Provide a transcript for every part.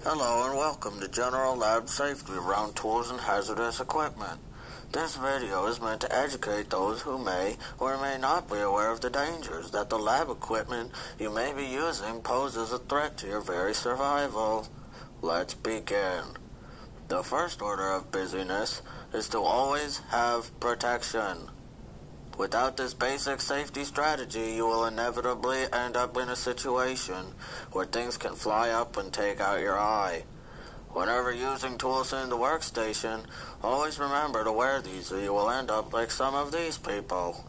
Hello and welcome to General Lab Safety around tools and hazardous equipment. This video is meant to educate those who may or may not be aware of the dangers that the lab equipment you may be using poses a threat to your very survival. Let's begin. The first order of busyness is to always have protection. Without this basic safety strategy, you will inevitably end up in a situation where things can fly up and take out your eye. Whenever using tools in the workstation, always remember to wear these or you will end up like some of these people.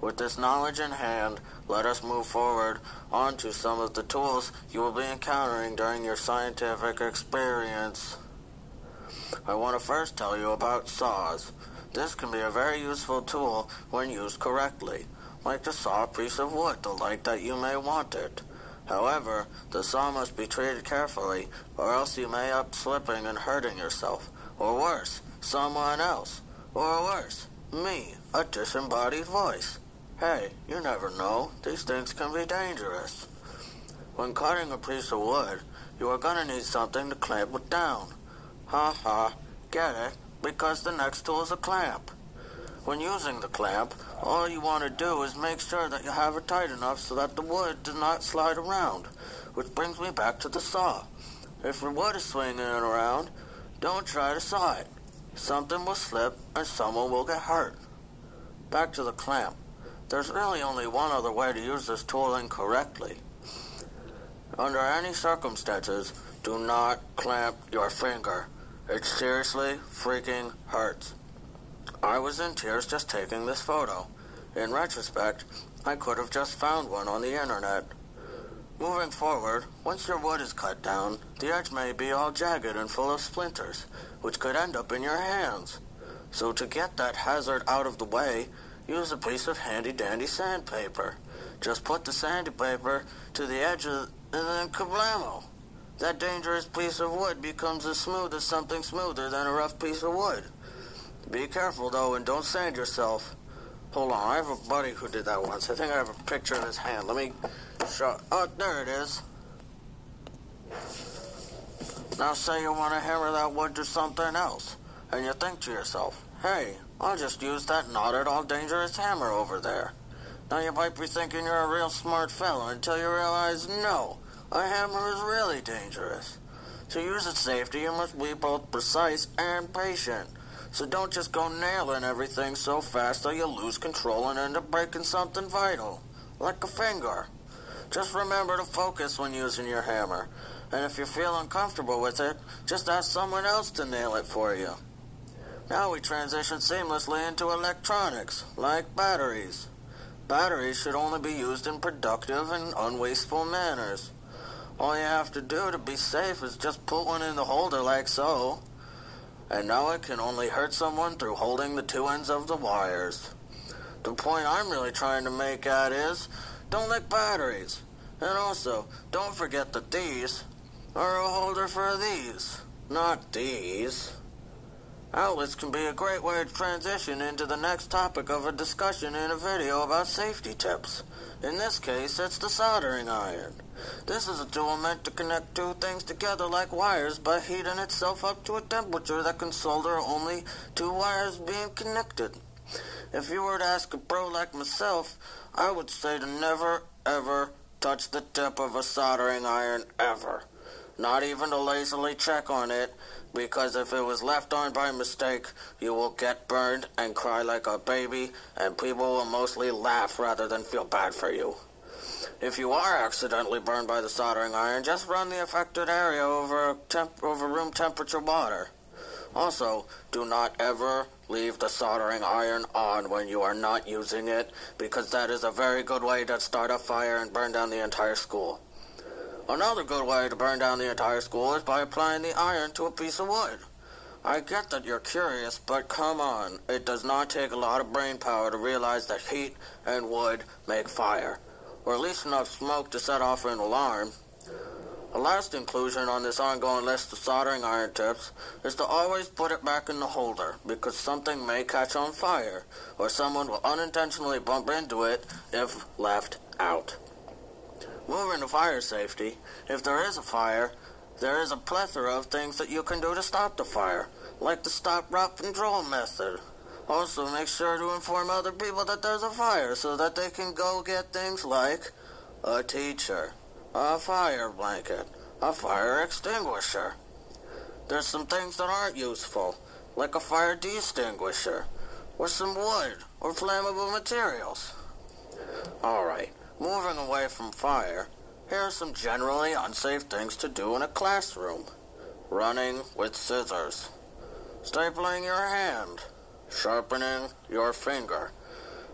With this knowledge in hand, let us move forward onto some of the tools you will be encountering during your scientific experience. I want to first tell you about saws. This can be a very useful tool when used correctly, like to saw a piece of wood the length that you may want it. However, the saw must be treated carefully, or else you may end up slipping and hurting yourself, or worse, someone else, or worse, me, a disembodied voice. Hey, you never know, these things can be dangerous. When cutting a piece of wood, you are going to need something to clamp it down. Ha ha, get it? Because the next tool is a clamp. When using the clamp, all you want to do is make sure that you have it tight enough so that the wood does not slide around, which brings me back to the saw. If your wood is swinging around, don't try to saw it. Something will slip and someone will get hurt. Back to the clamp. There's really only one other way to use this tool incorrectly. Under any circumstances, do not clamp your finger. It seriously freaking hurts. I was in tears just taking this photo. In retrospect, I could have just found one on the internet. Moving forward, once your wood is cut down, the edge may be all jagged and full of splinters, which could end up in your hands. So to get that hazard out of the way, use a piece of handy-dandy sandpaper. Just put the sandpaper to the edge and then kablamo! That dangerous piece of wood becomes as smooth as something smoother than a rough piece of wood. Be careful, though, and don't sand yourself. Hold on, I have a buddy who did that once. I think I have a picture of his hand. Let me show... Oh, there it is. Now say you want to hammer that wood to something else, and you think to yourself, hey, I'll just use that not-at-all dangerous hammer over there. Now you might be thinking you're a real smart fellow until you realize, no. A hammer is really dangerous. To use its safety, you must be both precise and patient. So don't just go nailing everything so fast that you lose control and end up breaking something vital, like a finger. Just remember to focus when using your hammer, and if you feel uncomfortable with it, just ask someone else to nail it for you. Now we transition seamlessly into electronics, like batteries. Batteries should only be used in productive and unwasteful manners. All you have to do to be safe is just put one in the holder like so. And now it can only hurt someone through holding the two ends of the wires. The point I'm really trying to make at is, don't lick batteries. And also, don't forget that these are a holder for these, not these. Outlets can be a great way to transition into the next topic of a discussion in a video about safety tips. In this case, it's the soldering iron. This is a tool meant to connect two things together like wires by heating itself up to a temperature that can solder only two wires being connected. If you were to ask a pro like myself, I would say to never, ever touch the tip of a soldering iron ever. Not even to lazily check on it, because if it was left on by mistake, you will get burned and cry like a baby, and people will mostly laugh rather than feel bad for you. If you are accidentally burned by the soldering iron, just run the affected area over room temperature water. Also, do not ever leave the soldering iron on when you are not using it, because that is a very good way to start a fire and burn down the entire school. Another good way to burn down the entire school is by applying the iron to a piece of wood. I get that you're curious, but come on, it does not take a lot of brain power to realize that heat and wood make fire, or at least enough smoke to set off an alarm. A last inclusion on this ongoing list of soldering iron tips is to always put it back in the holder, because something may catch on fire, or someone will unintentionally bump into it if left out. moving to fire safety, if there is a fire, there is a plethora of things that you can do to stop the fire, like the stop, drop, and roll method. Also, make sure to inform other people that there's a fire so that they can go get things like a teacher, a fire blanket, a fire extinguisher. There's some things that aren't useful, like a fire extinguisher, or some wood or flammable materials. Alright, moving away from fire, here are some generally unsafe things to do in a classroom. Running with scissors, stapling your hand, sharpening your finger,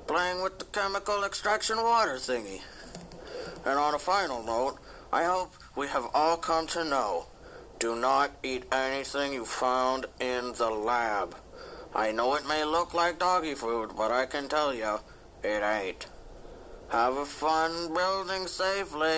playing with the chemical extraction water thingy. And on a final note, I hope we have all come to know, do not eat anything you found in the lab. I know it may look like doggy food, but I can tell you, it ain't. Have a fun building safely.